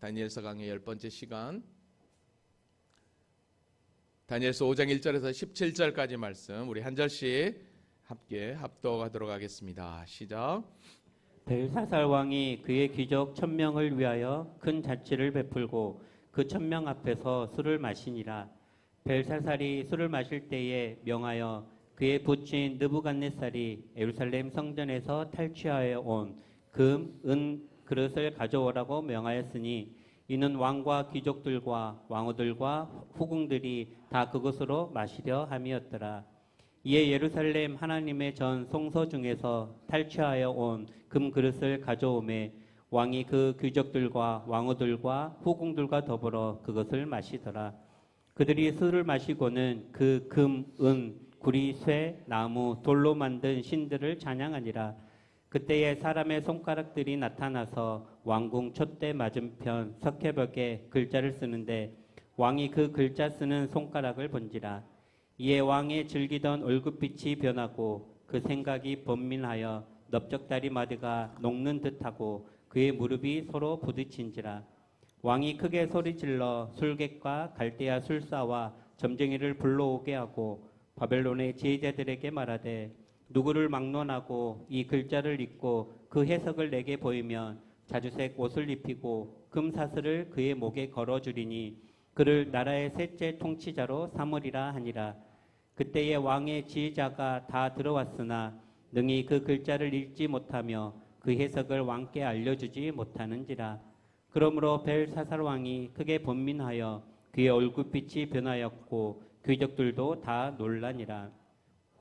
다니엘서 강의 10번째 시간, 다니엘서 5장 1절에서 17절까지 말씀 우리 한 절씩 함께 합독하도록 하겠습니다. 시작. 벨사살 왕이 그의 귀족 1000명을 위하여 큰 잔치를 베풀고 그 1000명 앞에서 술을 마시니라. 벨사살이 술을 마실 때에 명하여 그의 부친 느부갓네살이 예루살렘 성전에서 탈취하여 온 금, 은 그릇을 가져오라고 명하였으니 이는 왕과 귀족들과 왕후들과 후궁들이 다 그것으로 마시려 함이었더라. 이에 예루살렘 하나님의 전 송서 중에서 탈취하여 온 금 그릇을 가져오매 왕이 그 귀족들과 왕후들과 후궁들과 더불어 그것을 마시더라. 그들이 술을 마시고는 그 금, 은, 구리, 쇠, 나무, 돌로 만든 신들을 찬양하니라. 그때에 사람의 손가락들이 나타나서 왕궁 촛대 맞은편 석회벽에 글자를 쓰는데 왕이 그 글자 쓰는 손가락을 본지라. 이에 왕의 즐기던 얼굴빛이 변하고 그 생각이 번민하여 넓적다리 마디가 녹는 듯하고 그의 무릎이 서로 부딪힌지라. 왕이 크게 소리질러 술객과 갈대아 술사와 점쟁이를 불러오게 하고 바벨론의 지혜자들에게 말하되 누구를 막론하고 이 글자를 읽고 그 해석을 내게 보이면 자주색 옷을 입히고 금사슬을 그의 목에 걸어주리니 그를 나라의 셋째 통치자로 삼으리라 하니라. 그때에 왕의 지혜자가 다 들어왔으나 능히 그 글자를 읽지 못하며 그 해석을 왕께 알려주지 못하는지라. 그러므로 벨사살 왕이 크게 번민하여 그의 얼굴빛이 변하였고 귀족들도 다 놀라니라.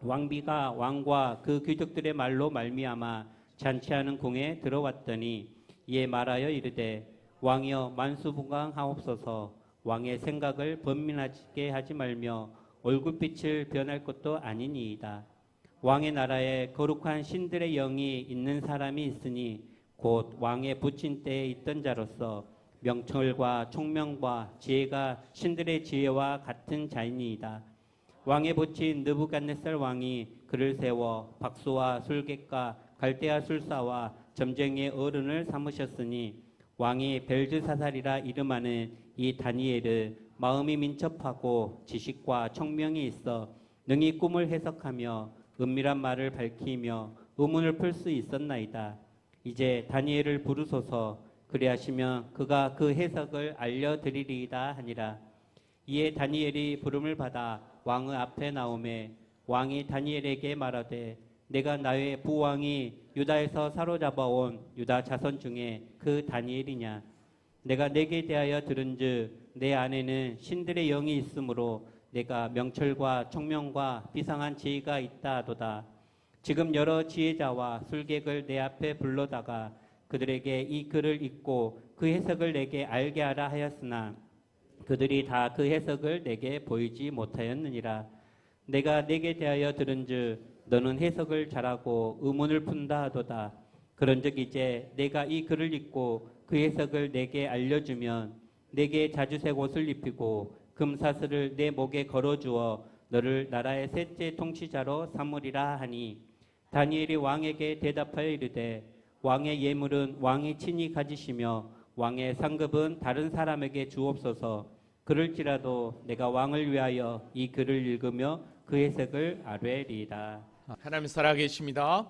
왕비가 왕과 그 귀족들의 말로 말미암아 잔치하는 궁에 들어왔더니 이에 말하여 이르되 왕이여 만수무강하옵소서. 왕의 생각을 번민하게 하지 말며 얼굴빛을 변할 것도 아니니이다. 왕의 나라에 거룩한 신들의 영이 있는 사람이 있으니 곧 왕의 부친 때에 있던 자로서 명철과 총명과 지혜가 신들의 지혜와 같은 자이니이다. 왕의 부친 느부갓네살 왕이 그를 세워 박수와 술객과 갈대아 술사와 점쟁이의 어른을 삼으셨으니 왕이 벨드사살이라 이름하는 이 다니엘을 마음이 민첩하고 지식과 총명이 있어 능히 꿈을 해석하며 은밀한 말을 밝히며 의문을 풀 수 있었나이다. 이제 다니엘을 부르소서. 그리하시면 그가 그 해석을 알려드리리이다 하니라. 이에 다니엘이 부름을 받아 왕의 앞에 나오매 왕이 다니엘에게 말하되 내가 나의 부왕이 유다에서 사로잡아온 유다 자손 중에 그 다니엘이냐. 내가 내게 대하여 들은즉 내 안에는 신들의 영이 있으므로 내가 명철과 총명과 비상한 지혜가 있다 하도다. 지금 여러 지혜자와 술객을 내 앞에 불러다가 그들에게 이 글을 읽고 그 해석을 내게 알게 하라 하였으나 그들이 다 그 해석을 내게 보이지 못하였느니라. 내가 내게 대하여 들은즉 너는 해석을 잘하고 의문을 푼다 하도다. 그런즉 이제 내가 이 글을 읽고 그 해석을 내게 알려주면 내게 자주색 옷을 입히고 금사슬을 내 목에 걸어주어 너를 나라의 셋째 통치자로 삼으리라 하니 다니엘이 왕에게 대답하여 이르되 왕의 예물은 왕이 친히 가지시며 왕의 상급은 다른 사람에게 주옵소서. 그럴지라도 내가 왕을 위하여 이 글을 읽으며 그 해석을 아뢰리이다. 하나님 살아계십니다.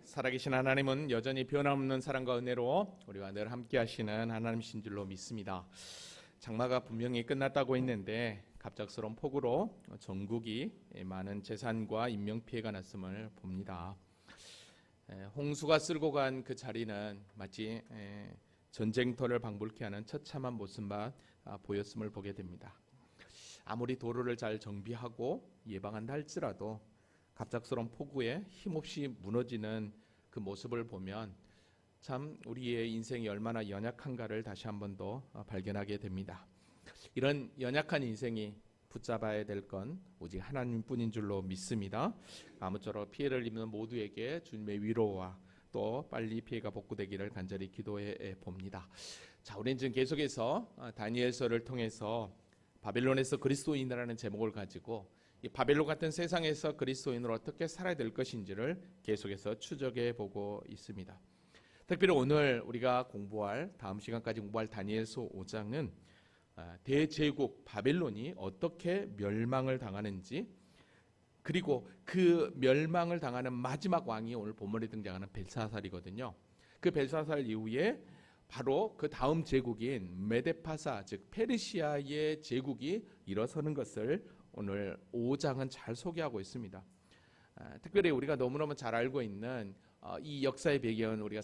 살아계신 하나님은 여전히 변함없는 사랑과 은혜로 우리와 늘 함께 하시는 하나님이신 줄로 믿습니다. 장마가 분명히 끝났다고 했는데 갑작스러운 폭우로 전국이 많은 재산과 인명피해가 났음을 봅니다. 홍수가 쓸고 간 그 자리는 마치 전쟁터를 방불케 하는 처참한 모습만 보였음을 보게 됩니다. 아무리 도로를 잘 정비하고 예방한다 할지라도 갑작스러운 폭우에 힘없이 무너지는 그 모습을 보면 참 우리의 인생이 얼마나 연약한가를 다시 한 번 더 발견하게 됩니다. 이런 연약한 인생이 붙잡아야 될 건 오직 하나님뿐인 줄로 믿습니다. 아무쪼록 피해를 입는 모두에게 주님의 위로와 또 빨리 피해가 복구되기를 간절히 기도해 봅니다. 자, 우리는 지금 계속해서 다니엘서를 통해서 바벨론에서 그리스도인이라는 제목을 가지고 이 바벨론 같은 세상에서 그리스도인으로 어떻게 살아야 될 것인지를 계속해서 추적해 보고 있습니다. 특별히 오늘 우리가 공부할 다음 시간까지 공부할 다니엘서 5장은 대제국 바벨론이 어떻게 멸망을 당하는지, 그리고 그 멸망을 당하는 마지막 왕이 오늘 본문에 등장하는 벨사살이거든요. 그 벨사살 이후에 바로 그 다음 제국인 메데파사, 즉 페르시아의 제국이 일어서는 것을 오늘 5장은 잘 소개하고 있습니다. 특별히 우리가 너무너무 잘 알고 있는 이 역사의 배경은 우리가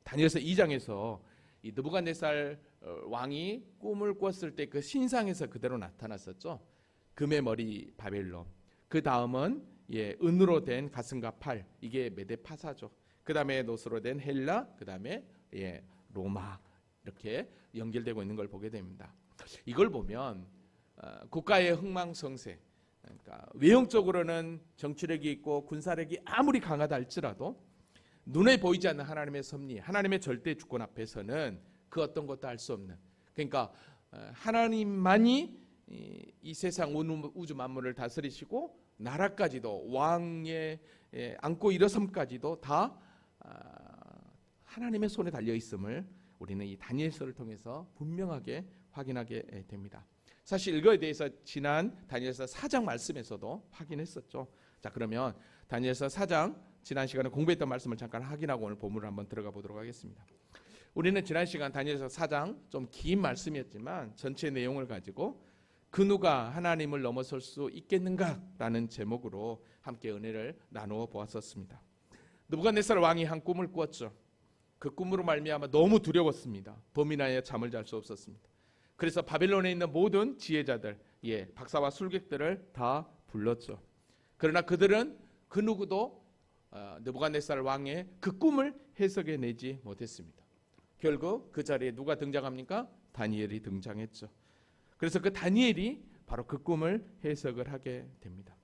다니엘서 2장에서 이 느부갓네살 왕이 꿈을 꿨을 때 그 신상에서 그대로 나타났었죠. 금의 머리 바벨론. 그 다음은 은으로 된 가슴과 팔, 이게 메데파사죠. 그 다음에 노스로 된 헬라, 그 다음에 로마, 이렇게 연결되고 있는 걸 보게 됩니다. 이걸 보면 국가의 흥망성쇠, 그러니까 외형적으로는 정치력이 있고 군사력이 아무리 강하다 할지라도 눈에 보이지 않는 하나님의 섭리, 하나님의 절대 주권 앞에서는 그 어떤 것도 할 수 없는, 그러니까 하나님만이 이 세상 우주 만물을 다스리시고 나라까지도 왕의 안고 일어섬까지도 다 하나님의 손에 달려 있음을 우리는 이 다니엘서를 통해서 분명하게 확인하게 됩니다. 사실 이거에 대해서 지난 다니엘서 4장 말씀에서도 확인했었죠. 자, 그러면 다니엘서 4장 지난 시간에 공부했던 말씀을 잠깐 확인하고 오늘 본문을 한번 들어가 보도록 하겠습니다. 우리는 지난 시간 다니엘서 4장 좀 긴 말씀이었지만 전체 내용을 가지고 그 누가 하나님을 넘어설 수 있겠는가라는 제목으로 함께 은혜를 나누어 보았었습니다. 느부갓네살 왕이 한 꿈을 꾸었죠. 그 꿈으로 말미암아 너무 두려웠습니다. 범인하여 잠을 잘 수 없었습니다. 그래서 바벨론에 있는 모든 지혜자들, 박사와 술객들을 다 불렀죠. 그러나 그들은 그 누구도 느부갓네살 왕의 그 꿈을 해석해내지 못했습니다. 결국 그 자리에 누가 등장합니까? 다니엘이 등장했죠. 그래서 그 다니엘이 바로 그 꿈을 해석을 하게 됩니다.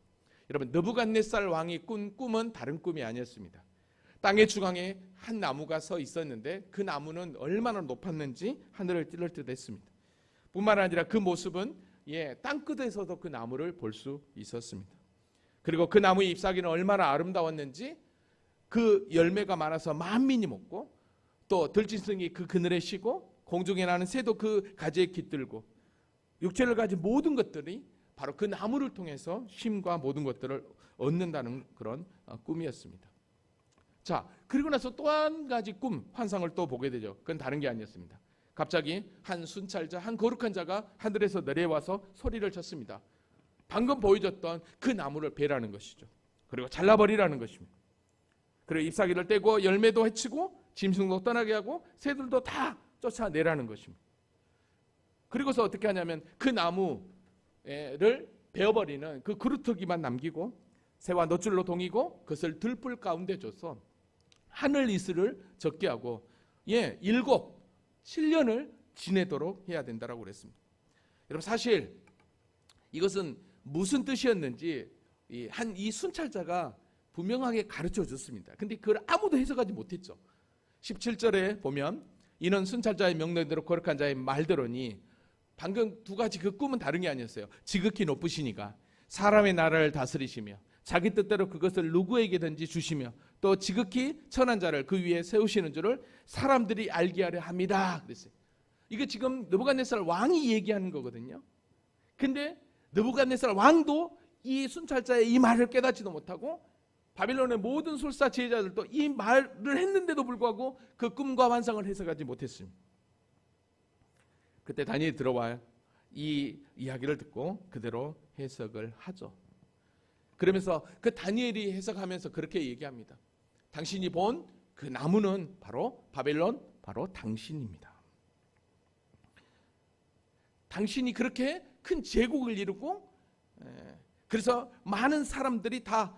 여러분, 느부갓네살 왕이 꾼 꿈은 다른 꿈이 아니었습니다. 땅의 중앙에 한 나무가 서 있었는데 그 나무는 얼마나 높았는지 하늘을 찔러 듯 했습니다. 뿐만 아니라 그 모습은 땅끝에서도 그 나무를 볼 수 있었습니다. 그리고 그 나무의 잎사귀는 얼마나 아름다웠는지 그 열매가 많아서 만민이 먹고 또 들짐승이 그 그늘에 쉬고 공중에 나는 새도 그 가지에 깃들고 육체를 가진 모든 것들이 바로 그 나무를 통해서 쉼과 모든 것들을 얻는다는 그런 꿈이었습니다. 자, 그리고 나서 또 한 가지 꿈, 환상을 또 보게 되죠. 그건 다른 게 아니었습니다. 갑자기 한 순찰자, 한 거룩한 자가 하늘에서 내려와서 소리를 쳤습니다. 방금 보여줬던 그 나무를 베라는 것이죠. 그리고 잘라버리라는 것입니다. 그리고 잎사귀를 떼고 열매도 해치고 짐승도 떠나게 하고 새들도 다 쫓아내라는 것입니다. 그리고서 어떻게 하냐면 그 나무를 베어버리는 그 그루터기만 남기고 새와 놋줄로 동이고 그것을 들불 가운데 줘서 하늘 이슬을 적게 하고 7년을 지내도록 해야 된다라고 그랬습니다. 여러분, 사실 이것은 무슨 뜻이었는지 이 순찰자가 분명하게 가르쳐 줬습니다. 근데 그걸 아무도 해석하지 못했죠. 17절에 보면 이는 순찰자의 명령대로 거룩한 자의 말대로니, 방금 두 가지 그 꿈은 다른 게 아니었어요. 지극히 높으시니까 사람의 나라를 다스리시며 자기 뜻대로 그것을 누구에게든지 주시며 또 지극히 천한 자를 그 위에 세우시는 줄을 사람들이 알게 하려 합니다. 그랬어요. 이게 지금 느부갓네살 왕이 얘기하는 거거든요. 근데 느부갓네살 왕도 이 순찰자의 이 말을 깨닫지도 못하고 바빌론의 모든 술사 지혜자들도 이 말을 했는데도 불구하고 그 꿈과 환상을 해석하지 못했습니다. 그때 다니엘이 들어와 이 이야기를 듣고 그대로 해석을 하죠. 그러면서 그 다니엘이 해석하면서 그렇게 얘기합니다. 당신이 본 그 나무는 바로 바벨론, 바로 당신입니다. 당신이 그렇게 큰 제국을 이루고 그래서 많은 사람들이 다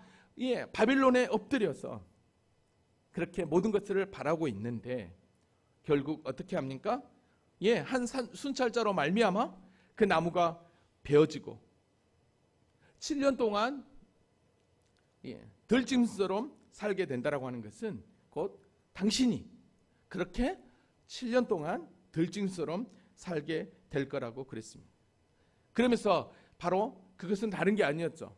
바벨론에 엎드려서 그렇게 모든 것들을 바라고 있는데 결국 어떻게 합니까? 한 순찰자로 말미암아 그 나무가 베어지고 7년 동안 들짐승처럼 살게 된다라고 하는 것은 곧 당신이 그렇게 7년 동안 들짐승처럼 살게 될 거라고 그랬습니다. 그러면서 바로 그것은 다른 게 아니었죠.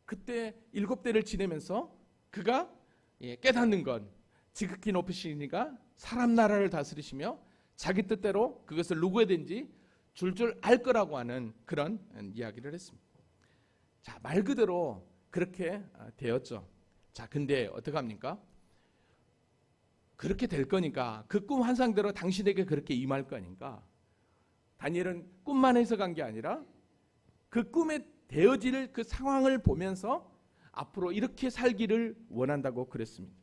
그때 7대를 지내면서 그가 깨닫는 건 지극히 높으시니까 사람 나라를 다스리시며 자기 뜻대로 그것을 누구에든지 줄줄 알 거라고 하는 그런 이야기를 했습니다. 자, 말 그대로 그렇게 되었죠. 자, 근데 어떡합니까? 그렇게 될 거니까 그 꿈 환상대로 당신에게 그렇게 임할 거니까 다니엘은 꿈만 해석한 게 아니라 그 꿈에 되어질 그 상황을 보면서 앞으로 이렇게 살기를 원한다고 그랬습니다.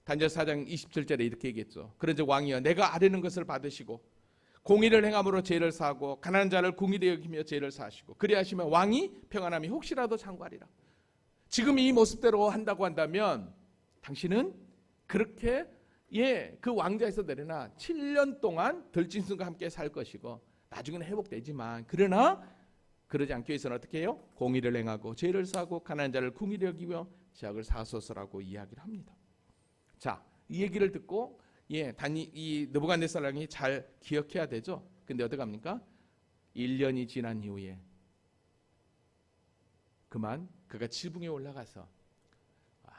다니엘 4장 27절에 이렇게 얘기했죠. 그런즉 왕이여 내가 아뢰는 것을 받으시고 공의를 행함으로 죄를 사하고 가난한 자를 공의되어 여기며 죄를 사하시고 그리하시면 왕이 평안함이 혹시라도 창구하리라. 지금 이 모습대로 한다고 한다면 당신은 그렇게 그 왕자에서 내려나 7년 동안 들짐승과 함께 살 것이고 나중에는 회복되지만 그러나 그러지 않기 위해서는 어떻게 해요? 공의를 행하고 죄를 사하고 가난한 자를 궁일히 여기며 죄악을 사소서라고 이야기를 합니다. 자, 이 얘기를 듣고 이 느부갓네살 왕이 잘 기억해야 되죠. 근데 어떡합니까? 1년이 지난 이후에 그만 그가 지붕에 올라가서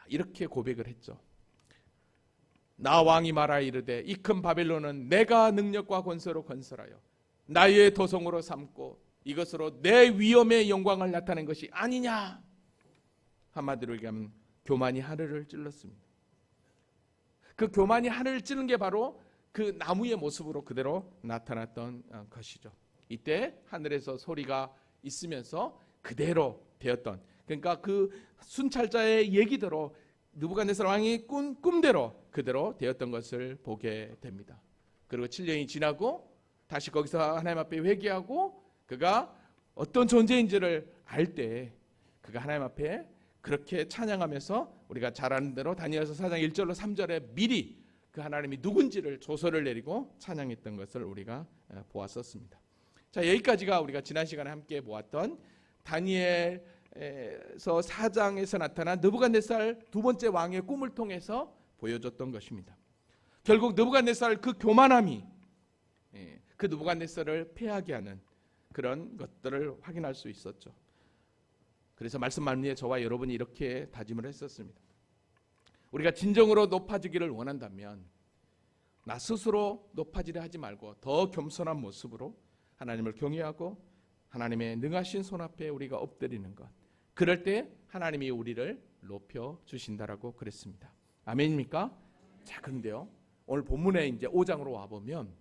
이렇게 고백을 했죠. 나 왕이 말하여 이르되 이 큰 바벨론은 내가 능력과 권세로 건설하여 나의 도성으로 삼고 이것으로 내 위엄의 영광을 나타낸 것이 아니냐. 한마디로 얘기하면 교만이 하늘을 찔렀습니다. 그 교만이 하늘을 찌른 게 바로 그 나무의 모습으로 그대로 나타났던 것이죠. 이때 하늘에서 소리가 있으면서 그대로 되었던, 그러니까 그 순찰자의 얘기대로 느부갓네살 왕이 꾼 꿈대로 그대로 되었던 것을 보게 됩니다. 그리고 7년이 지나고 다시 거기서 하나님 앞에 회개하고 그가 어떤 존재인지를 알 때 그가 하나님 앞에 그렇게 찬양하면서 우리가 잘 아는 대로 다니엘서 4장 1절로 3절에 미리 그 하나님이 누군지를 조서를 내리고 찬양했던 것을 우리가 보았었습니다. 자, 여기까지가 우리가 지난 시간에 함께 보았던 다니엘서 4장에서 나타난 느부갓네살 두 번째 왕의 꿈을 통해서 보여줬던 것입니다. 결국 느부갓네살 그 교만함이 그 느부갓네살을 패하게 하는 그런 것들을 확인할 수 있었죠. 그래서 말씀 말미에 저와 여러분이 이렇게 다짐을 했었습니다. 우리가 진정으로 높아지기를 원한다면 나 스스로 높아지려 하지 말고 더 겸손한 모습으로 하나님을 경외하고 하나님의 능하신 손 앞에 우리가 엎드리는 것, 그럴 때 하나님이 우리를 높여 주신다라고 그랬습니다. 아멘입니까? 자, 그런데요, 오늘 본문에 이제 5장으로 와 보면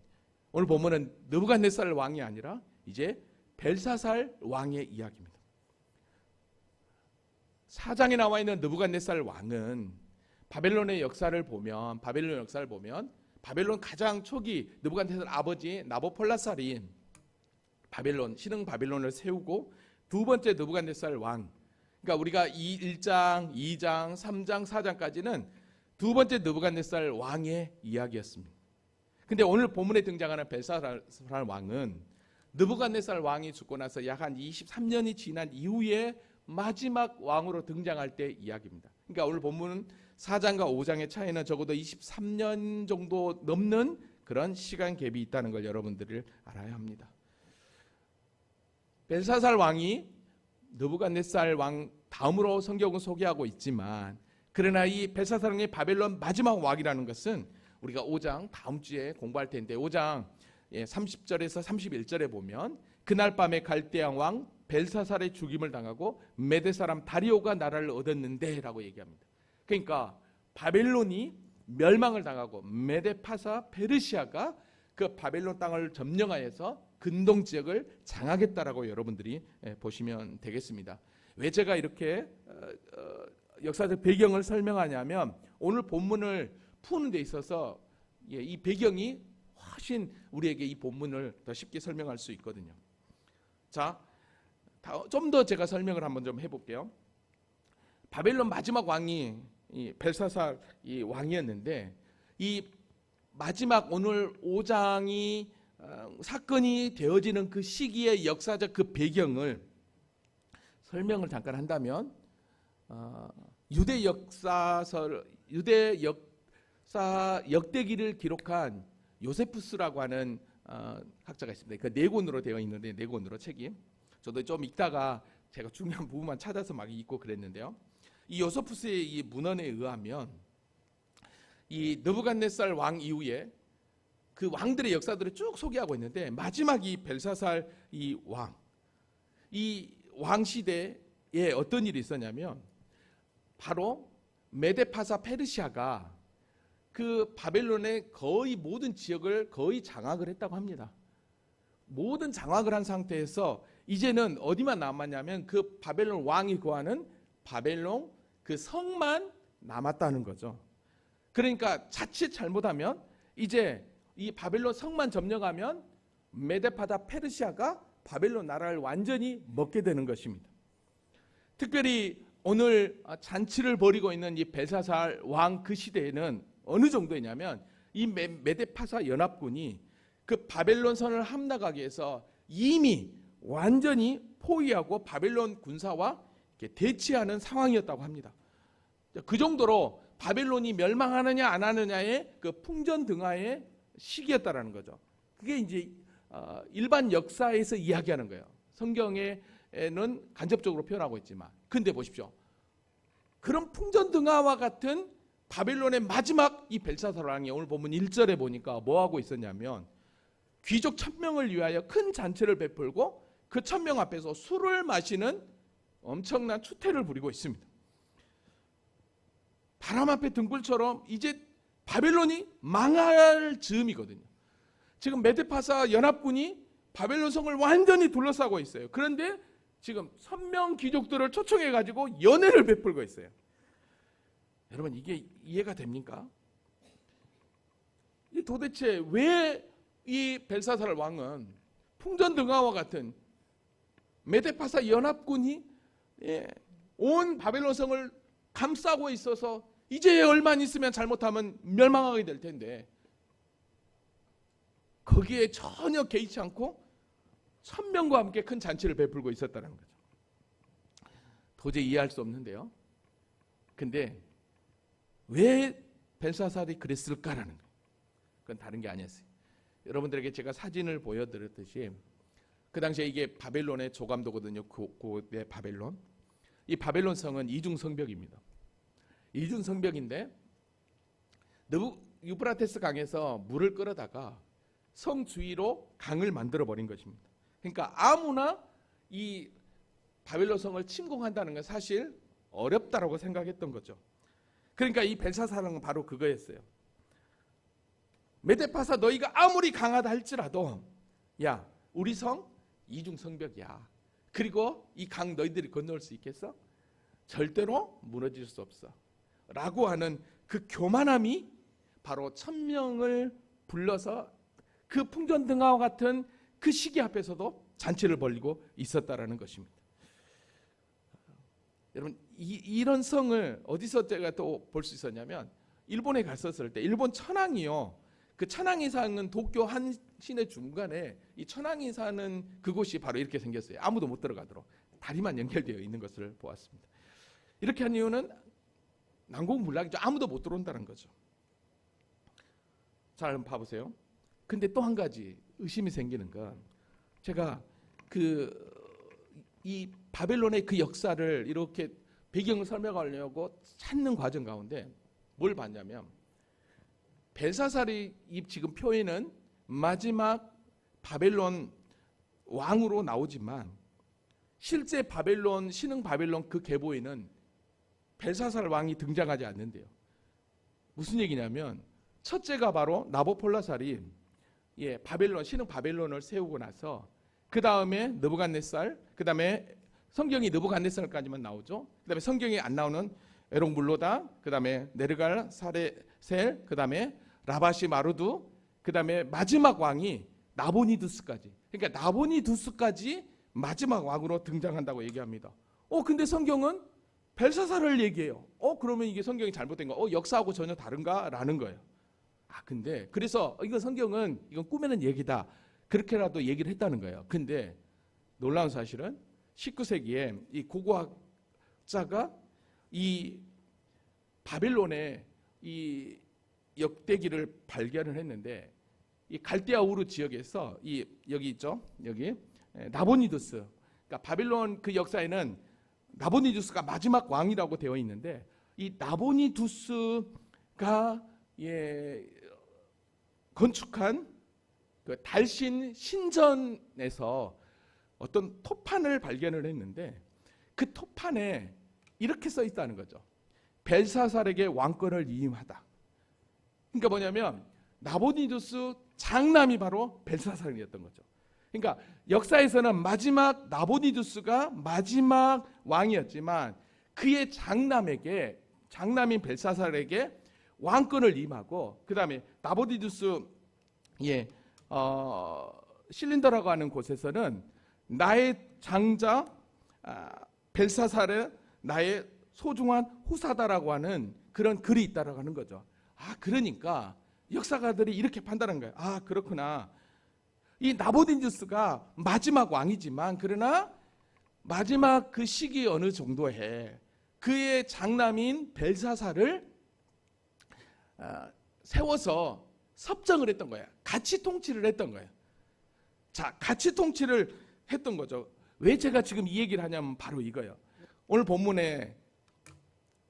오늘 본문은 느부갓네살 왕이 아니라 이제 벨사살 왕의 이야기입니다. 4장에 나와 있는 느부갓네살 왕은 바벨론의 역사를 보면 바벨론 가장 초기 느부갓네살 아버지 나보폴라살이 신흥 바벨론을 세우고 두 번째 느부갓네살 왕, 그러니까 우리가 1장, 2장, 3장, 4장까지는 두 번째 느부갓네살 왕의 이야기였습니다. 근데 오늘 본문에 등장하는 벨사살 왕은 느부갓네살 왕이 죽고 나서 약 한 23년이 지난 이후에 마지막 왕으로 등장할 때 이야기입니다. 그러니까 오늘 본문은 4장과 5장의 차이는 적어도 23년 정도 넘는 그런 시간 갭이 있다는 걸 여러분들이 알아야 합니다. 벨사살 왕이 느부갓네살 왕 다음으로 성경은 소개하고 있지만, 그러나 이 벨사살 왕의 바벨론 마지막 왕이라는 것은 우리가 5장 다음 주에 공부할 텐데 5장 30절에서 31절에 보면 그날 밤에 갈대아 왕 벨사살의 죽임을 당하고 메대 사람 다리오가 나라를 얻었는데 라고 얘기합니다. 그러니까 바벨론이 멸망을 당하고 메대 파사 페르시아가 그 바벨론 땅을 점령하여서 근동 지역을 장악했다라고 여러분들이 보시면 되겠습니다. 왜 제가 이렇게 역사적 배경을 설명하냐면 오늘 본문을 푸는 데 있어서 이 배경이 훨씬 우리에게 이 본문을 더 쉽게 설명할 수 있거든요. 자, 좀 더 제가 설명을 한번 좀 해볼게요. 바벨론 마지막 왕이 이 벨사살 이 왕이었는데, 이 마지막 오늘 5장이 사건이 되어지는 그 시기의 역사적 그 배경을 설명을 잠깐 한다면, 유대 역사 역대기를 기록한 요세푸스라고 하는 학자가 있습니다. 그 4권으로 되어 있는데 4권으로 책이, 저도 좀 읽다가 제가 중요한 부분만 찾아서 막 읽고 그랬는데요. 이 요세푸스의 이 문헌에 의하면 이 느부갓네살 왕 이후에 그 왕들의 역사들을 쭉 소개하고 있는데, 마지막 이 벨사살 이 왕 시대에 어떤 일이 있었냐면, 바로 메데파사 페르시아가 그 바벨론의 거의 모든 지역을 거의 장악을 했다고 합니다. 모든 장악을 한 상태에서 이제는 어디만 남았냐면 그 바벨론 왕이 거하는 바벨론 그 성만 남았다는 거죠. 그러니까 자칫 잘못하면 이제 이 바벨론 성만 점령하면 메데파사 페르시아가 바벨론 나라를 완전히 먹게 되는 것입니다. 특별히 오늘 잔치를 벌이고 있는 이 벨사살 왕 그 시대에는 어느 정도였냐면, 이 메데파사 연합군이 그 바벨론 선을 함락하기 위해서 이미 완전히 포위하고 바벨론 군사와 대치하는 상황이었다고 합니다. 그 정도로 바벨론이 멸망하느냐 안 하느냐의 그 풍전등화의 시기였다라는 거죠. 그게 이제 일반 역사에서 이야기하는 거예요. 성경에는 간접적으로 표현하고 있지만, 근데 보십시오. 그런 풍전등화와 같은 바벨론의 마지막 이 벨사살 왕이 오늘 본문 1절에 보니까 뭐 하고 있었냐면, 귀족 1000명을 위하여 큰 잔치를 베풀고 그 1000명 앞에서 술을 마시는 엄청난 추태를 부리고 있습니다. 바람 앞에 등불처럼 이제 바벨론이 망할 즈음이거든요. 지금 메데파사 연합군이 바벨론 성을 완전히 둘러싸고 있어요. 그런데 지금 선명 귀족들을 초청해 가지고 연회를 베풀고 있어요. 여러분, 이게 이해가 됩니까? 이 도대체 왜 이 벨사살 왕은 풍전등화와 같은 메데파사 연합군이 온 바벨론 성을 감싸고 있어서 이제 얼마 안 있으면 잘못하면 멸망하게 될 텐데, 거기에 전혀 개의치 않고 1000명과 함께 큰 잔치를 베풀고 있었다는 거죠. 도저히 이해할 수 없는데요. 근데 왜 벨사살이 그랬을까라는 거예요. 그건 다른 게 아니었어요. 여러분들에게 제가 사진을 보여드렸듯이 그 당시에 이게 바벨론의 조감도거든요. 고대 바벨론. 이 바벨론 성은 이중성벽입니다. 이중성벽인데 유브라테스 강에서 물을 끌어다가 성 주위로 강을 만들어 버린 것입니다. 그러니까 아무나 이 바벨론 성을 침공한다는 건 사실 어렵다라고 생각했던 거죠. 그러니까 이 벨사살은 바로 그거였어요. 메데파사 너희가 아무리 강하다 할지라도, 야, 우리 성 이중성벽이야. 그리고 이 강 너희들이 건널 수 있겠어? 절대로 무너질 수 없어. 라고 하는 그 교만함이 바로 1000명을 불러서 그 풍전등화와 같은 그 시기 앞에서도 잔치를 벌이고 있었다라는 것입니다. 여러분, 이런 성을 어디서 제가 또 볼 수 있었냐면, 일본에 갔었을 때 일본 천황이요. 그 천황이 사는 도쿄 한 시내 중간에 이 천황이 사는 그곳이 바로 이렇게 생겼어요. 아무도 못 들어가도록 다리만 연결되어 있는 것을 보았습니다. 이렇게 한 이유는 난공불락이죠. 아무도 못 들어온다는 거죠. 잘 한번 봐보세요. 근데 또 한 가지 의심이 생기는 건, 제가 이 바벨론의 그 역사를 이렇게 배경을 설명하려고 찾는 과정 가운데 뭘 봤냐면, 벨사살이 지금 표에는 마지막 바벨론 왕으로 나오지만 실제 바벨론 신흥 바벨론 그 계보에는 벨사살 왕이 등장하지 않는데요. 무슨 얘기냐면, 첫째가 바로 나보폴라살이 바벨론 신흥 바벨론을 세우고 나서 그 다음에 느부갓네살, 그 다음에 성경이 느부갓네살까지만 나오죠. 그 다음에 성경이 안 나오는 에롱블로다, 그 다음에 네르갈 사레셀, 그 다음에 라바시 마루두, 그 다음에 마지막 왕이 나보니두스까지. 그러니까 나보니두스까지 마지막 왕으로 등장한다고 얘기합니다. 근데 성경은 벨사살을 얘기해요. 그러면 이게 성경이 잘못된 거, 역사하고 전혀 다른가? 라는 거예요. 근데 그래서 이건 성경은 이건 꾸며낸 얘기다. 그렇게라도 얘기를 했다는 거예요. 근데 놀라운 사실은 19세기에 이 고고학자가 이 바벨론의 이 역대기를 발견을 했는데, 이 갈대아 우르 지역에서 여기 있죠. 여기 나보니두스. 그러니까 바벨론 그 역사에는 나보니두스가 마지막 왕이라고 되어 있는데 이 나보니두스가 건축한 그 달신 신전에서 어떤 토판을 발견을 했는데 그 토판에 이렇게 써 있다는 거죠. 벨사살에게 왕권을 위임하다. 그러니까 뭐냐면 나보니두스 장남이 바로 벨사살이었던 거죠. 그러니까 역사에서는 마지막 나보니두스가 마지막 왕이었지만 그의 장남인 벨사살에게 왕권을 임하고 그 다음에 나보니두스 실린더라고 하는 곳에서는 나의 장자 벨사살은 나의 소중한 후사다라고 하는 그런 글이 있다라고 하는 거죠. 그러니까 역사가들이 이렇게 판단한 거예요. 그렇구나. 이 나보니두스가 마지막 왕이지만 그러나 마지막 그 시기 어느 정도에 그의 장남인 벨사살을 세워서 섭정을 했던 거예요. 같이 통치를 했던 거예요. 자, 같이 통치를 했던 거죠. 왜 제가 지금 이 얘기를 하냐면 바로 이거예요. 오늘 본문에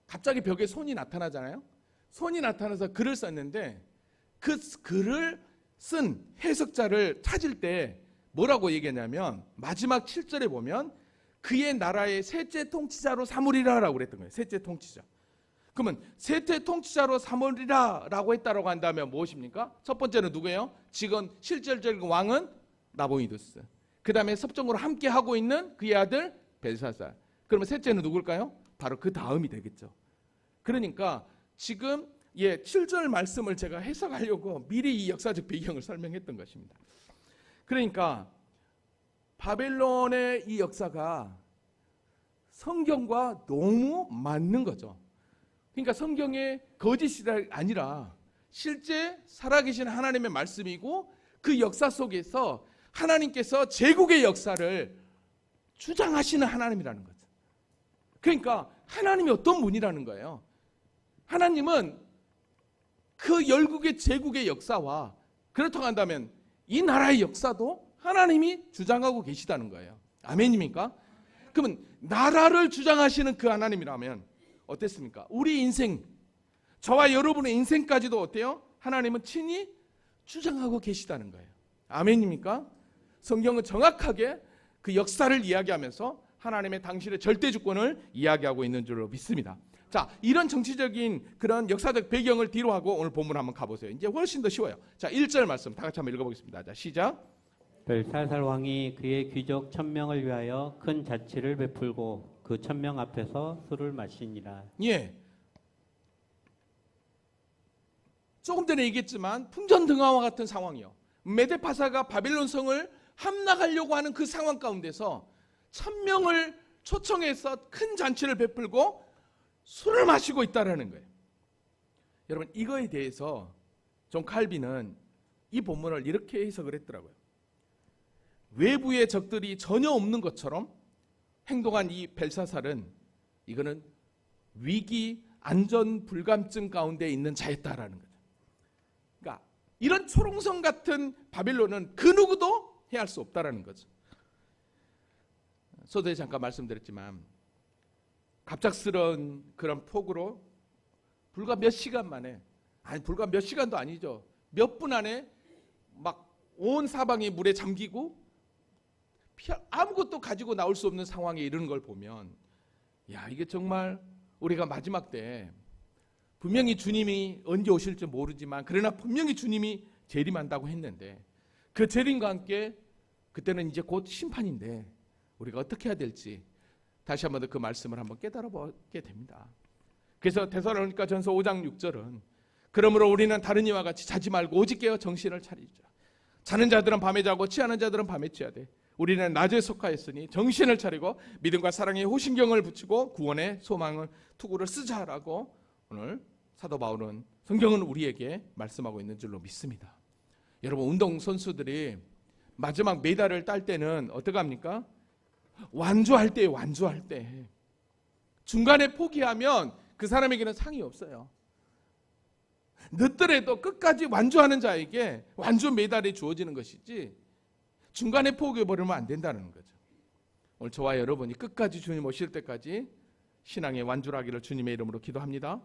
갑자기 벽에 손이 나타나잖아요. 손이 나타나서 글을 썼는데 그 글을 쓴 해석자를 찾을 때 뭐라고 얘기했냐면 마지막 7절에 보면 그의 나라의 셋째 통치자로 삼으리라라고 그랬던 거예요. 셋째 통치자. 그러면 셋째 통치자로 삼으리라라고 했다라고 한다면 무엇입니까? 첫 번째는 누구예요? 지금 실질적인 왕은 나보니두스. 그 다음에 섭정으로 함께 하고 있는 그의 아들 벨사살. 그러면 셋째는 누굴까요? 바로 그 다음이 되겠죠. 그러니까 지금 7절 말씀을 제가 해석하려고 미리 이 역사적 배경을 설명했던 것입니다. 그러니까 바벨론의 이 역사가 성경과 너무 맞는 거죠. 그러니까 성경의 거짓이 아니라 실제 살아계신 하나님의 말씀이고 그 역사 속에서 하나님께서 제국의 역사를 주장하시는 하나님이라는 거죠. 그러니까 하나님이 어떤 분이라는 거예요. 하나님은 그 열국의 제국의 역사와 그렇다고 한다면 이 나라의 역사도 하나님이 주장하고 계시다는 거예요. 아멘입니까? 그러면 나라를 주장하시는 그 하나님이라면 어땠습니까? 우리 인생, 저와 여러분의 인생까지도 어때요? 하나님은 친히 주장하고 계시다는 거예요. 아멘입니까? 성경은 정확하게 그 역사를 이야기하면서 하나님의 당신의 절대 주권을 이야기하고 있는 줄로 믿습니다. 자, 이런 정치적인 그런 역사적 배경을 뒤로 하고 오늘 본문 한번 가보세요. 이제 훨씬 더 쉬워요. 자, 1절 말씀 다 같이 한번 읽어보겠습니다. 자, 시작. 벨사살 왕이 그의 귀족 1000명을 위하여 큰 잔치를 베풀고 그 1000명 앞에서 술을 마시니라. 조금 전에 얘기했지만 풍전등화와 같은 상황이요. 메데파사가 바벨론 성을 함락하려고 하는 그 상황 가운데서 1000명을 초청해서 큰 잔치를 베풀고 술을 마시고 있다라는 거예요. 여러분, 이거에 대해서 존 칼빈은 이 본문을 이렇게 해석을 했더라고요. 외부의 적들이 전혀 없는 것처럼 행동한 이 벨사살은 이거는 위기 안전 불감증 가운데 있는 자였다라는 거죠. 그러니까 이런 초롱성 같은 바벨론은 그 누구도 해할 수 없다라는 거죠. 서두에 잠깐 말씀드렸지만 갑작스러운 그런 폭우로 불과 몇 시간 만에, 불과 몇 시간도 아니죠. 몇 분 안에 막 온 사방이 물에 잠기고 아무것도 가지고 나올 수 없는 상황에 이르는 걸 보면, 이게 정말 우리가 마지막 때 분명히 주님이 언제 오실지 모르지만 그러나 분명히 주님이 재림한다고 했는데 그 재림과 함께 그때는 이제 곧 심판인데 우리가 어떻게 해야 될지 다시 한번 더 그 말씀을 한번 깨달아 보게 됩니다. 그래서 데살로니가 전서 5장 6절은 그러므로 우리는 다른 이와 같이 자지 말고 오직 깨어 정신을 차리자. 자는 자들은 밤에 자고 취하는 자들은 밤에 취하되 우리는 낮에 속하였으니 정신을 차리고 믿음과 사랑에 호신경을 붙이고 구원의 소망을 투구를 쓰자라고 오늘 사도 바울은, 성경은 우리에게 말씀하고 있는 줄로 믿습니다. 여러분, 운동선수들이 마지막 메달을 딸 때는 어떻게 합니까? 완주할 때 중간에 포기하면 그 사람에게는 상이 없어요. 늦더라도 끝까지 완주하는 자에게 완주 메달이 주어지는 것이지 중간에 포기해버리면 안 된다는 거죠. 오늘 저와 여러분이 끝까지 주님 오실 때까지 신앙의 완주하기를 주님의 이름으로 기도합니다.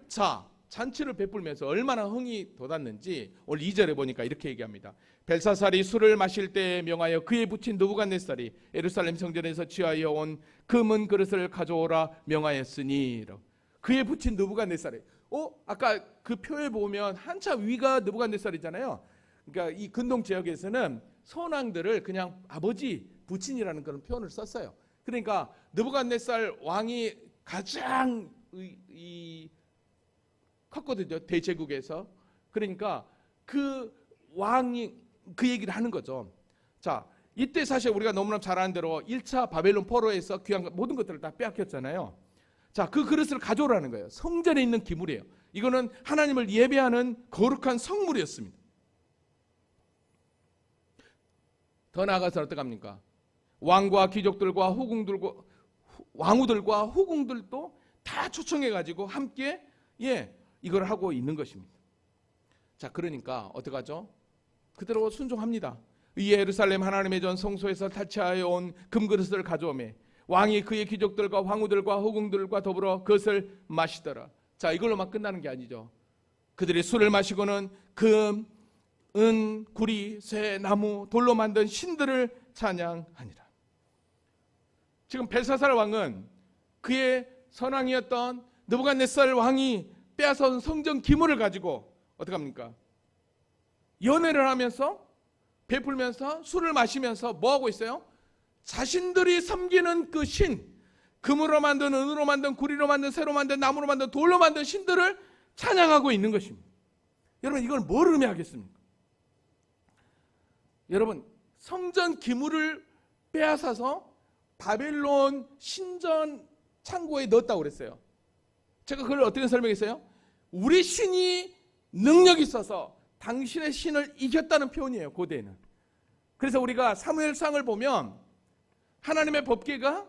자, 잔치를 베풀면서 얼마나 흥이 돋았는지 오늘 2절에 보니까 이렇게 얘기합니다. 벨사살이 술을 마실 때에 명하여 그의 부친 느부갓네살이 예루살렘 성전에서 취하여 온 금은 그릇을 가져오라 명하였으니, 그의 부친 느부갓네살이, 아까 그 표에 보면 한참 위가 느부갓네살이잖아요. 그러니까 이 근동 지역에서는 선왕들을 그냥 아버지, 부친이라는 그런 표현을 썼어요. 그러니까 느부갓네살 왕이 가장 컸거든요, 대제국에서. 그러니까 그 왕이 그 얘기를 하는 거죠. 자, 이때 사실 우리가 너무나 잘 아는 대로 1차 바벨론 포로에서 귀한 모든 것들을 다 빼앗겼잖아요. 자, 그 그릇을 가져오라는 거예요. 성전에 있는 기물이에요. 이거는 하나님을 예배하는 거룩한 성물이었습니다. 더 나아가서 어떡합니까? 왕과 귀족들과 왕후들과 후궁들도 다 초청해가지고 함께 이걸 하고 있는 것입니다. 자, 그러니까 어떡하죠? 그대로 순종합니다. 이 예루살렘 하나님의 전 성소에서 탈취하여 온 금그릇을 가져오매 왕이 그의 귀족들과 왕후들과 후궁들과 더불어 그것을 마시더라. 자, 이걸로만 끝나는 게 아니죠. 그들이 술을 마시고는 금, 은, 구리, 쇠, 나무, 돌로 만든 신들을 찬양하니라. 지금 벨사살 왕은 그의 선왕이었던 느부갓네살 왕이 빼앗아온 성전 기물을 가지고 어떡합니까? 연회를 하면서 베풀면서 술을 마시면서 뭐 하고 있어요? 자신들이 섬기는 그 신, 금으로 만든, 은으로 만든, 구리로 만든, 쇠로 만든, 나무로 만든, 돌로 만든 신들을 찬양하고 있는 것입니다. 여러분, 이걸 뭘 의미하겠습니까? 여러분, 성전 기물을 빼앗아서 바벨론 신전 창고에 넣었다고 그랬어요. 제가 그걸 어떻게 설명했어요? 우리 신이 능력이 있어서 당신의 신을 이겼다는 표현이에요, 고대에는. 그래서 우리가 사무엘상을 보면 하나님의 법궤가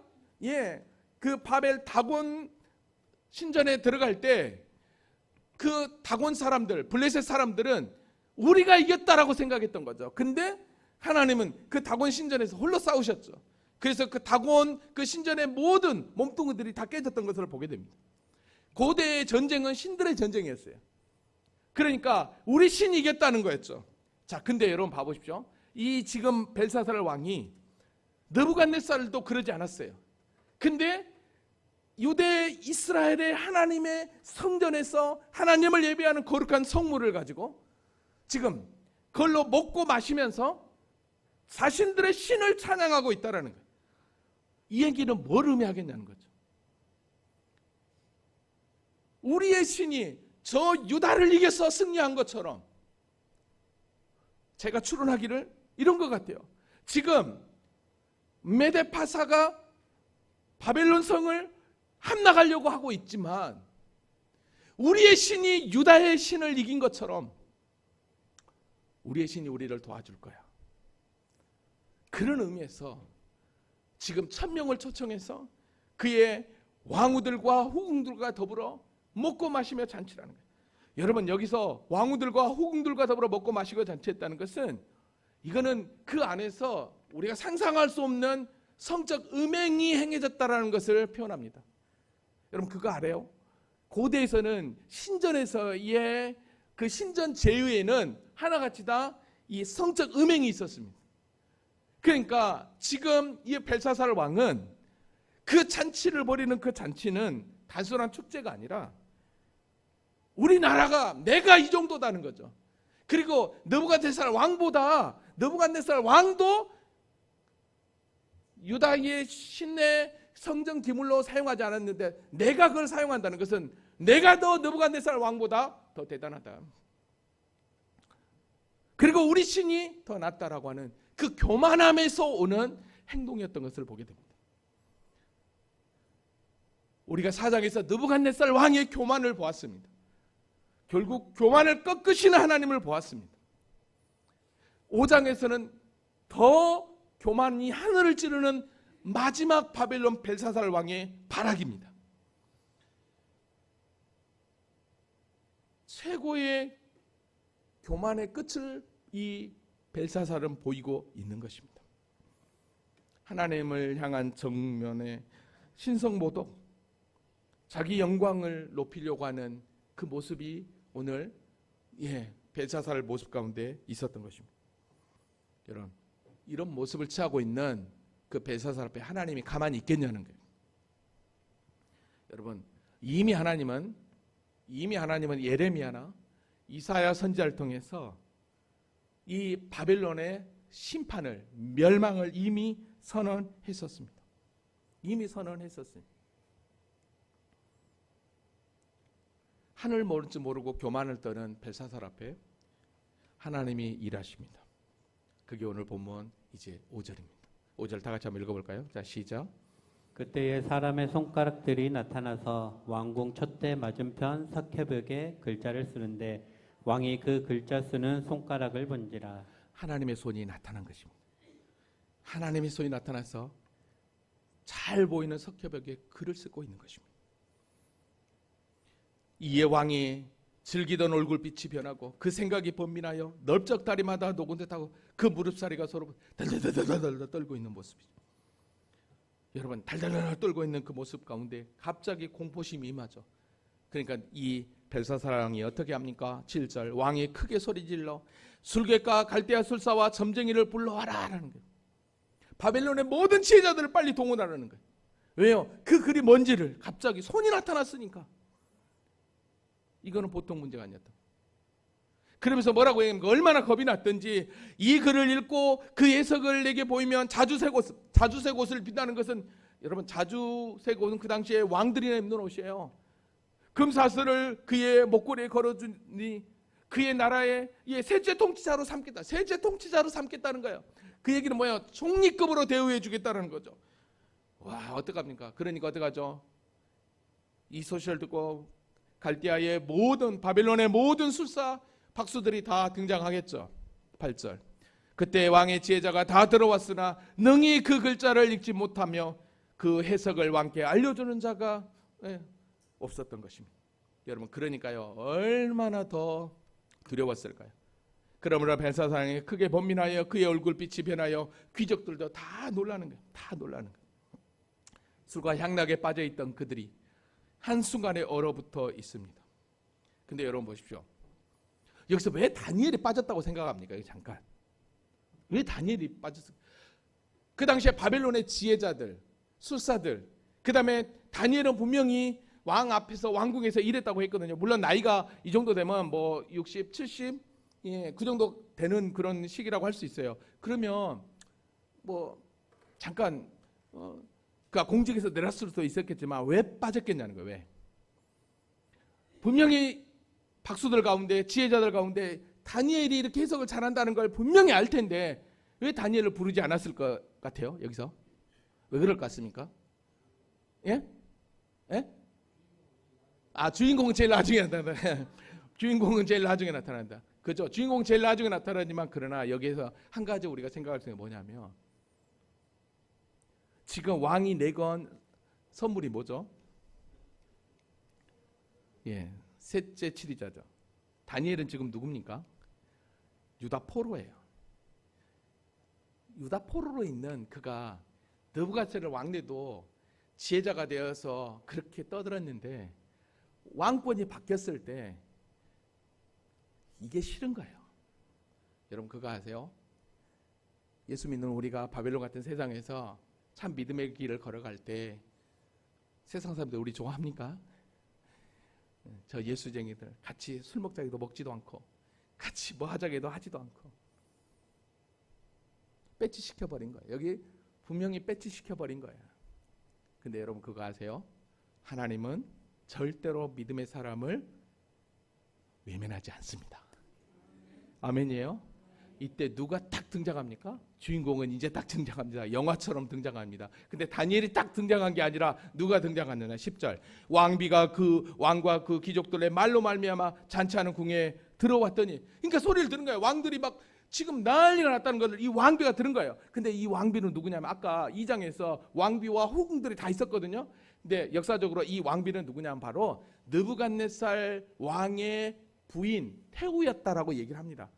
그 바벨 다곤 신전에 들어갈 때 그 다곤 사람들, 블레셋 사람들은 우리가 이겼다라고 생각했던 거죠. 근데 하나님은 그 다곤 신전에서 홀로 싸우셨죠. 그래서 그 다곤 그 신전의 모든 몸뚱이들이 다 깨졌던 것을 보게 됩니다. 고대의 전쟁은 신들의 전쟁이었어요. 그러니까 우리 신이 이겼다는 거였죠. 자, 근데 여러분 봐보십시오. 이 지금 벨사살 왕이 느부갓네살도 그러지 않았어요. 근데 유대 이스라엘의 하나님의 성전에서 하나님을 예배하는 거룩한 성물을 가지고 지금 그걸로 먹고 마시면서 자신들의 신을 찬양하고 있다는 거예요. 이 얘기는 뭘 의미하겠냐는 거죠. 우리의 신이 저 유다를 이겨서 승리한 것처럼 제가 추론하기를 이런 것 같아요. 지금 메데파사가 바벨론 성을 함락하려고 하고 있지만 우리의 신이 유다의 신을 이긴 것처럼 우리의 신이 우리를 도와줄 거야. 그런 의미에서 지금 1000명을 초청해서 그의 왕후들과 후궁들과 더불어 먹고 마시며 잔치라는 거예요. 여러분, 여기서 왕후들과 후궁들과 더불어 먹고 마시고 잔치했다는 것은 이거는 그 안에서 우리가 상상할 수 없는 성적 음행이 행해졌다는 것을 표현합니다. 여러분, 그거 알아요? 고대에서는 신전에서의 그 신전 제의에는 하나같이 다 이 성적 음행이 있었습니다. 그러니까 지금 이 벨사살 왕은 그 잔치를 벌이는 그 잔치는 단순한 축제가 아니라 우리나라가 내가 이 정도다는 거죠. 그리고 느부갓네살 왕보다 느부갓네살 왕도 유다의 신의 성전 기물로 사용하지 않았는데 내가 그걸 사용한다는 것은 내가 더 느부갓네살 왕보다 더 대단하다. 그리고 우리 신이 더 낫다라고 하는 그 교만함에서 오는 행동이었던 것을 보게 됩니다. 우리가 4장에서 느부갓네살 왕의 교만을 보았습니다. 결국 교만을 꺾으시는 하나님을 보았습니다. 5장에서는 더 교만이 하늘을 찌르는 마지막 바벨론 벨사살 왕의 발악입니다. 최고의 교만의 끝을 이 벨사살은 보이고 있는 것입니다. 하나님을 향한 정면의 신성모독, 자기 영광을 높이려고 하는 그 모습이 오늘 벨사살 모습 가운데 있었던 것입니다. 여러분, 이런 모습을 취하고 있는 그 벨사살 앞에 하나님이 가만히 있겠냐는 거예요. 여러분, 이미 하나님은 예레미야나 이사야 선지자를 통해서 이 바벨론의 심판을, 멸망을 이미 선언했었습니다. 이미 선언했었습니다. 하늘 모를 줄 모르고 교만을 떠는 벨사살 앞에 하나님이 일하십니다. 그게 오늘 본문 이제 5절입니다. 5절 다 같이 한번 읽어볼까요? 자, 시작. 그때에 사람의 손가락들이 나타나서 왕궁 촛대 맞은편 석회벽에 글자를 쓰는데 왕이 그 글자 쓰는 손가락을 본지라. 하나님의 손이 나타난 것입니다. 하나님의 손이 나타나서 잘 보이는 석회벽에 글을 쓰고 있는 것입니다. 이에 왕이 즐기던 얼굴빛이 변하고 그 생각이 번민하여 넓적 다리마다 녹은 듯하고 그 무릎사리가 서로 달달달달 떨고 있는 모습이죠. 여러분, 달달달 떨고 있는 그 모습 가운데 갑자기 공포심이 임하죠. 그러니까 이 벨사살 왕이 어떻게 합니까? 7절, 왕이 크게 소리질러 술객과 갈대아 술사와 점쟁이를 불러와라 라는 거예요. 바벨론의 모든 지혜자들을 빨리 동원하라는 거예요. 왜요? 그 글이 뭔지를 갑자기 손이 나타났으니까. 이거는 보통 문제가 아니었다. 그러면서 뭐라고 얘기합니까? 얼마나 겁이 났던지 이 글을 읽고 그 해석을 내게 보이면 자주색 옷을 빛나는 것은, 여러분, 자주색 옷은 그 당시에 왕들이나 입는 옷이에요. 금사슬을 그의 목걸이에 걸어주니 그의 나라의 셋째 통치자로 삼겠다. 셋째 통치자로 삼겠다는 거예요. 그 얘기는 뭐예요? 총리급으로 대우해 주겠다는 거죠. 와, 어떡합니까? 그러니까 어떡하죠? 이 소식을 듣고 갈대아의 모든, 바벨론의 모든 술사 박수들이 다 등장하겠죠. 8절, 그때 왕의 지혜자가 다 들어왔으나 능히 그 글자를 읽지 못하며 그 해석을 왕께 알려주는 자가 없었던 것입니다. 여러분, 그러니까요, 얼마나 더 두려웠을까요? 그러므로 벨사살이 크게 번민하여 그의 얼굴빛이 변하여 귀족들도 다 놀라는 거예요. 다 놀라는 거예요. 술과 향락에 빠져있던 그들이 한순간에 얼어붙어 있습니다. 근데 여러분 보십시오. 여기서 왜 다니엘이 빠졌다고 생각합니까? 잠깐. 왜 다니엘이 빠졌을까? 그 당시에 바벨론의 지혜자들, 술사들, 그 다음에 다니엘은 분명히 왕 앞에서 왕궁에서 일했다고 했거든요. 물론 나이가 이 정도 되면 뭐 60, 70, 그 정도 되는 그런 시기라고 할 수 있어요. 그러면 뭐 잠깐 그러니까 공직에서 내렸을 수도 있었겠지만 왜 빠졌겠냐는 거예요. 왜? 분명히 박수들 가운데, 지혜자들 가운데 다니엘이 이렇게 해석을 잘한다는 걸 분명히 알 텐데 왜 다니엘을 부르지 않았을 것 같아요? 여기서 왜 그럴 것 같습니까? 예? 예? 주인공은 제일 나중에 나타난다. 주인공은 제일 나중에 나타난다. 그죠? 주인공 제일 나중에 나타나지만, 그러나 여기에서 한 가지 우리가 생각할 수 있는 게 뭐냐면, 지금 왕이 내건 선물이 뭐죠? 셋째 치리자죠. 다니엘은 지금 누굽니까? 유다 포로예요. 유다 포로로 있는 그가 느부갓네살 왕래도 지혜자가 되어서 그렇게 떠들었는데 왕권이 바뀌었을 때 이게 싫은 거예요. 여러분, 그거 아세요? 예수 믿는 우리가 바벨론 같은 세상에서 참 믿음의 길을 걸어갈 때 세상 사람들 우리 좋아합니까? 저 예수쟁이들 같이 술 먹자기도 먹지도 않고 같이 뭐 하자기도 하지도 않고 배치시켜버린 거예요. 여기 분명히 배치시켜버린 거예요. 근데 여러분, 그거 아세요? 하나님은 절대로 믿음의 사람을 외면하지 않습니다. 아멘이에요? 이때 누가 딱 등장합니까? 주인공은 이제 딱 등장합니다. 영화처럼 등장합니다. 근데 다니엘이 딱 등장한 게 아니라 누가 등장하느냐? 10절, 왕비가 그 왕과 그 귀족들의 말로 말미암아 잔치하는 궁에 들어왔더니, 그러니까 소리를 들은 거예요. 왕들이 막 지금 난리가 났다는 것을 이 왕비가 들은 거예요. 근데 이 왕비는 누구냐면 아까 2장에서 왕비와 호궁들이 다 있었거든요. 근데 역사적으로 이 왕비는 누구냐면 바로 느부갓네살 왕의 부인 태우였다라고 얘기를 합니다.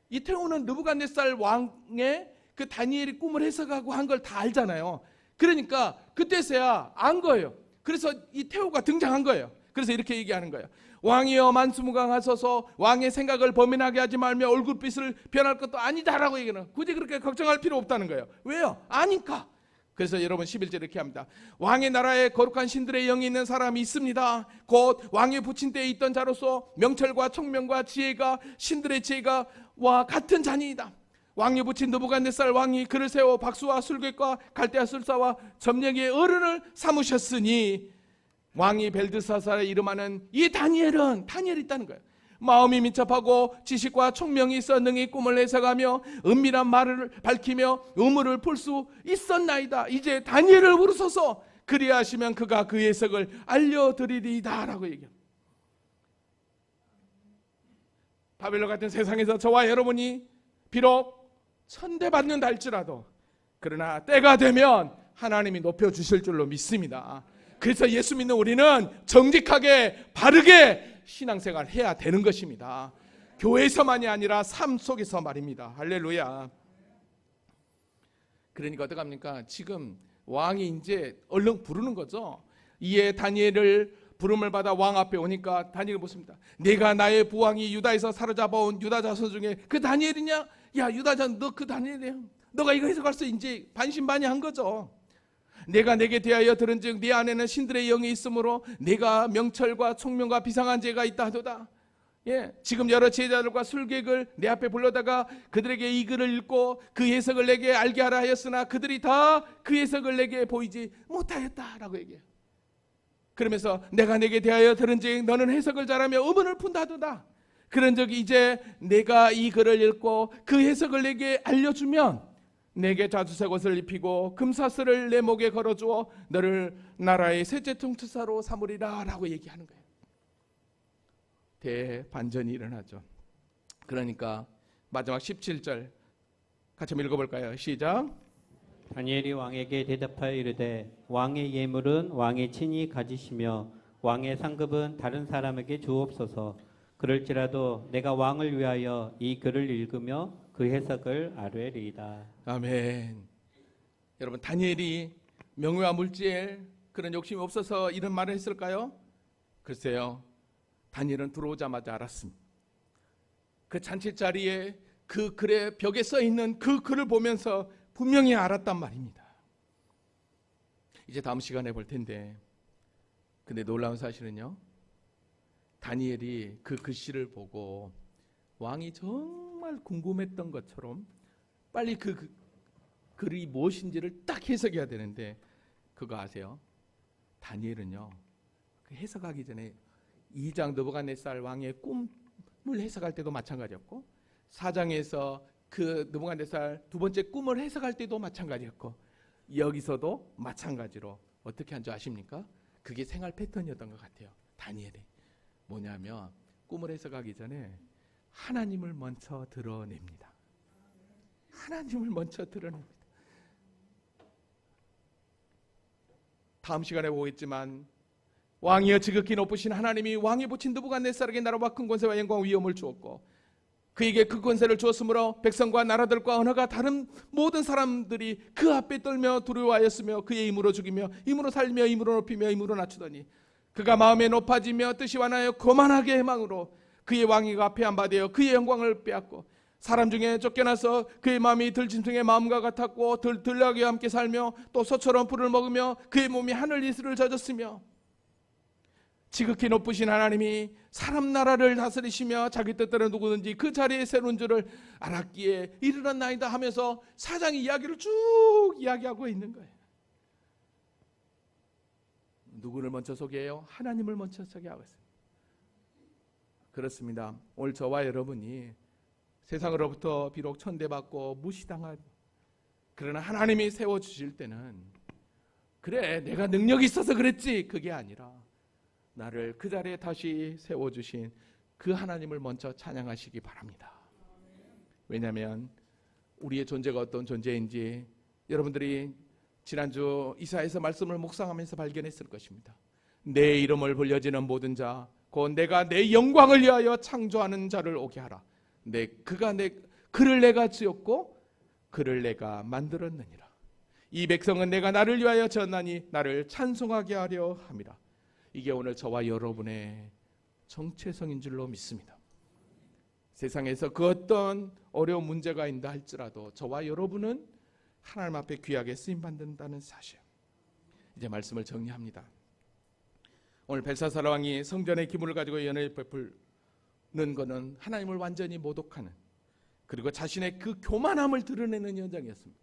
이 태우는 느부갓네살 왕의 그 다니엘이 꿈을 해석하고 한 걸 다 알잖아요. 그러니까 그때서야 안 거예요. 그래서 이 태호가 등장한 거예요. 그래서 이렇게 얘기하는 거예요. 왕이여 만수무강하소서, 왕의 생각을 범인하게 하지 말며 얼굴빛을 변할 것도 아니다라고 얘기는, 굳이 그렇게 걱정할 필요 없다는 거예요. 왜요? 아니까. 그래서 여러분 11절 이렇게 합니다. 왕의 나라에 거룩한 신들의 영이 있는 사람이 있습니다. 곧 왕의 부친 때에 있던 자로서 명철과 총명과 지혜가 신들의 지혜가 와 같은 자니이다. 왕의 부친 느부갓네살 왕이 그를 세워 박수와 술객과 갈대아 술사와 점령의 어른을 삼으셨으니 왕이 벨드사살의 이름하는 이 다니엘이 있다는 거예요. 마음이 민첩하고 지식과 총명이 있어 능히 꿈을 해석하며 은밀한 말을 밝히며 의문을 풀 수 있었나이다. 이제 다니엘을 부르소서, 그리하시면 그가 그 해석을 알려드리리이다 라고 얘기합니다. 바벨론 같은 세상에서 저와 여러분이 비록 천대받는다 할지라도 그러나 때가 되면 하나님이 높여주실 줄로 믿습니다. 그래서 예수 믿는 우리는 정직하게 바르게 신앙생활 해야 되는 것입니다. 교회에서만이 아니라 삶 속에서 말입니다. 할렐루야. 그러니까 어떡합니까? 지금 왕이 이제 얼른 부르는 거죠. 이에 다니엘을 부름을 받아 왕 앞에 오니까 다니엘이 묻습니다. 내가 나의 부왕이 유다에서 사로잡아온 유다 자손 중에 그 다니엘이냐? 야, 유다 자손 너 그 다니엘이야? 너가 이거 해석할 수 이제 반신반의한 거죠. 내가 내게 대하여 들은즉 네 안에는 신들의 영이 있으므로 내가 명철과 총명과 비상한 죄가 있다 하도다. 예, 지금 여러 제자들과 술객을 내 앞에 불러다가 그들에게 이 글을 읽고 그 해석을 내게 알게 하라 하였으나 그들이 다 그 해석을 내게 보이지 못하였다라고 얘기해요. 그러면서 내가 내게 대하여 들은즉 너는 해석을 잘하며 의문을 푼다 하도다. 그런즉 이제 내가 이 글을 읽고 그 해석을 내게 알려주면 내게 자주색 옷을 입히고 금사슬을 내 목에 걸어주어 너를 나라의 셋째 통치사로 삼으리라 라고 얘기하는 거예요. 대반전이 일어나죠. 그러니까 마지막 17절 같이 한번 읽어볼까요? 시작. 다니엘이 왕에게 대답하여 이르되 왕의 예물은 왕의 친히 가지시며 왕의 상급은 다른 사람에게 주옵소서. 그럴지라도 내가 왕을 위하여 이 글을 읽으며 그 해석을 아뢰리이다. 아멘. 여러분, 다니엘이 명예와 물질 그런 욕심이 없어서 이런 말을 했을까요? 글쎄요, 다니엘은 들어오자마자 알았습니다. 그 잔치 자리에 그 글의 벽에 써 있는 그 글을 보면서 분명히 알았단 말입니다. 이제 다음 시간에 볼 텐데, 근데 놀라운 사실은요, 다니엘이 그 글씨를 보고 왕이 정말 궁금했던 것처럼 빨리 그 글이 무엇인지를 딱 해석해야 되는데, 그거 아세요? 다니엘은요, 그 해석하기 전에 2장 느부갓네살 왕의 꿈을 해석할 때도 마찬가지였고, 4장에서 그 느부갓네살 두 번째 꿈을 해석할 때도 마찬가지였고, 여기서도 마찬가지로 어떻게 한 줄 아십니까? 그게 생활 패턴이었던 것 같아요. 다니엘이 뭐냐면 꿈을 해석하기 전에 하나님을 먼저 드러냅니다. 하나님을 먼저 드러냅니다. 다음 시간에 보겠지만 왕이여 지극히 높으신 하나님이 왕이 붙인 느부갓네살에게 나라와 큰 권세와 영광 위엄을 주었고 그에게 그 권세를 주었으므로 백성과 나라들과 언어가 다른 모든 사람들이 그 앞에 떨며 두려워하였으며 그의 힘으로 죽이며 힘으로 살리며 힘으로 높이며 힘으로 낮추더니 그가 마음에 높아지며 뜻이 완하여 거만하게 해망으로 그의 왕위가 폐한바되어 그의 영광을 빼앗고 사람 중에 쫓겨나서 그의 마음이 들짐승의 마음과 같았고 들나귀와 함께 살며 또 소처럼 풀을 먹으며 그의 몸이 하늘 이슬을 젖었으며 지극히 높으신 하나님이 사람 나라를 다스리시며 자기 뜻대로 누구든지 그 자리에 세운 줄을 알았기에 이르렀나이다 하면서 사장이 이야기를 쭉 이야기하고 있는 거예요. 누구를 먼저 소개해요? 하나님을 먼저 소개하고 있습니다. 그렇습니다. 오늘 저와 여러분이 세상으로부터 비록 천대받고 무시당하고 그러나 하나님이 세워주실 때는 그래 내가 능력이 있어서 그랬지 그게 아니라 나를 그 자리에 다시 세워주신 그 하나님을 먼저 찬양하시기 바랍니다. 왜냐하면 우리의 존재가 어떤 존재인지 여러분들이 지난주 이사야에서 말씀을 묵상하면서 발견했을 것입니다. 내 이름을 불려지는 모든 자 곧 내가 내 영광을 위하여 창조하는 자를 오게 하라. 그를 내가 지었고 그를 내가 만들었느니라. 이 백성은 내가 나를 위하여 지었나니 나를 찬송하게 하려 함이라. 이게 오늘 저와 여러분의 정체성인 줄로 믿습니다. 세상에서 그 어떤 어려운 문제가 있다 할지라도 저와 여러분은 하나님 앞에 귀하게 쓰임받는다는 사실. 이제 말씀을 정리합니다. 오늘 벨사살 왕이 성전의 기물을 가지고 연회를 베푸는 것은 하나님을 완전히 모독하는, 그리고 자신의 그 교만함을 드러내는 현장이었습니다.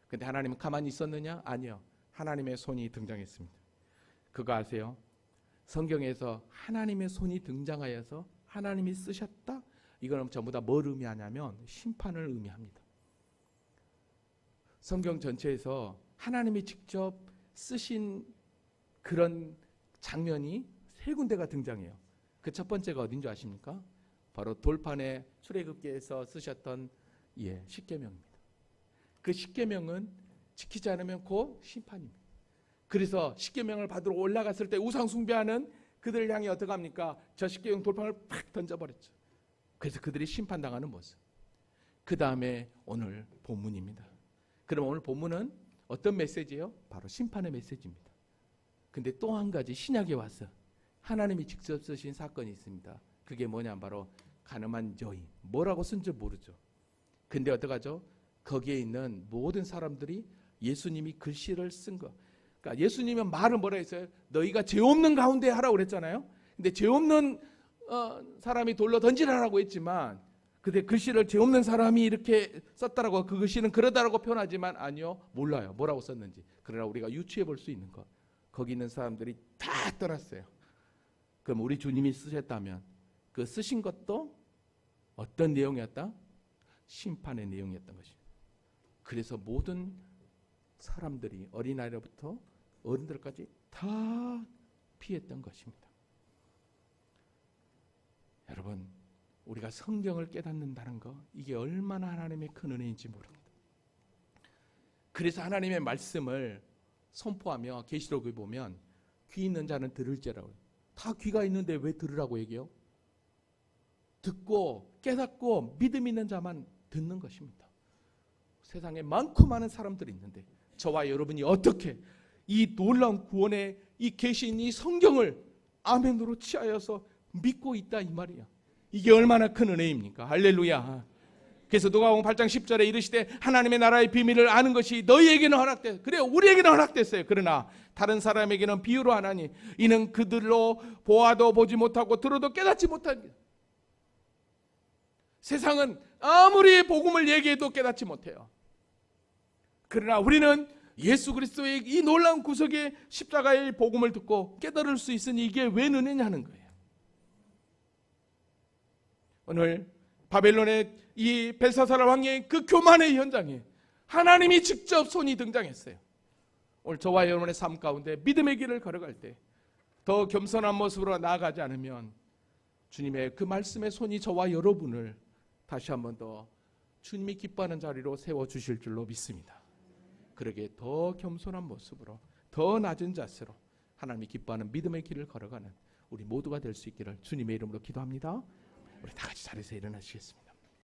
그런데 하나님은 가만히 있었느냐? 아니요. 하나님의 손이 등장했습니다. 그거 아세요? 성경에서 하나님의 손이 등장하여서 하나님이 쓰셨다? 이거는 전부 다 뭘 의미하냐면 심판을 의미합니다. 성경 전체에서 하나님이 직접 쓰신 그런 장면이 세 군데가 등장해요. 그 첫 번째가 어딘 줄 아십니까? 바로 돌판에 출애굽기에서 쓰셨던 십계명입니다. 그 십계명은 지키지 않으면 곧 심판입니다. 그래서 십계명을 받으러 올라갔을 때 우상 숭배하는 그들을 향해 어떻게 합니까? 저 십계명 돌판을 팍 던져버렸죠. 그래서 그들이 심판당하는 모습. 그 다음에 오늘 본문입니다. 그럼 오늘 본문은 어떤 메시지예요? 바로 심판의 메시지입니다. 근데 또 한 가지 신약에 와서 하나님이 직접 쓰신 사건이 있습니다. 그게 뭐냐? 바로 가늠한 여인. 뭐라고 쓴지 모르죠. 근데 어떡하죠? 거기에 있는 모든 사람들이 예수님이 글씨를 쓴 거. 그러니까 예수님은 말을 뭐라 했어요? 너희가 죄 없는 가운데 하라고 그랬잖아요. 근데 죄 없는 사람이 돌로 던지라라고 했지만, 근데 글씨를 죄 없는 사람이 이렇게 썼다라고, 그 글씨는 그러다라고 표현하지만 아니요, 몰라요. 뭐라고 썼는지. 그러나 우리가 유추해 볼 수 있는 것. 거기 있는 사람들이 다 떠났어요. 그럼 우리 주님이 쓰셨다면 그 쓰신 것도 어떤 내용이었다? 심판의 내용이었던 것입니다. 그래서 모든 사람들이 어린아이로부터 어른들까지 다 피했던 것입니다. 여러분, 우리가 성경을 깨닫는다는 거, 이게 얼마나 하나님의 큰 은혜인지 모릅니다. 그래서 하나님의 말씀을 선포하며 계시록을 보면 귀 있는 자는 들을지라고. 다 귀가 있는데 왜 들으라고 얘기해요? 듣고 깨닫고 믿음 있는 자만 듣는 것입니다. 세상에 많고 많은 사람들이 있는데 저와 여러분이 어떻게 이 놀라운 구원의 이 계신 이 성경을 아멘으로 취하여서 믿고 있다, 이 말이야. 이게 얼마나 큰 은혜입니까? 할렐루야. 그래서 누가복음 8장 10절에 이르시되 하나님의 나라의 비밀을 아는 것이 너희에게는 허락됐어요. 그래요, 우리에게는 허락됐어요. 그러나 다른 사람에게는 비유로 하나니 이는 그들로 보아도 보지 못하고 들어도 깨닫지 못하니. 세상은 아무리 복음을 얘기해도 깨닫지 못해요. 그러나 우리는 예수 그리스도의 이 놀라운 구속의 십자가의 복음을 듣고 깨달을 수 있으니 이게 왜 은혜냐는 거예요. 오늘 바벨론의 이 벨사살 왕의 그 교만의 현장에 하나님이 직접 손이 등장했어요. 오늘 저와 여러분의 삶 가운데 믿음의 길을 걸어갈 때 더 겸손한 모습으로 나아가지 않으면 주님의 그 말씀의 손이 저와 여러분을 다시 한번 더 주님이 기뻐하는 자리로 세워주실 줄로 믿습니다. 그러기에 더 겸손한 모습으로, 더 낮은 자세로 하나님이 기뻐하는 믿음의 길을 걸어가는 우리 모두가 될 수 있기를 주님의 이름으로 기도합니다. 우리 다 같이 자리에서 일어나시겠습니다.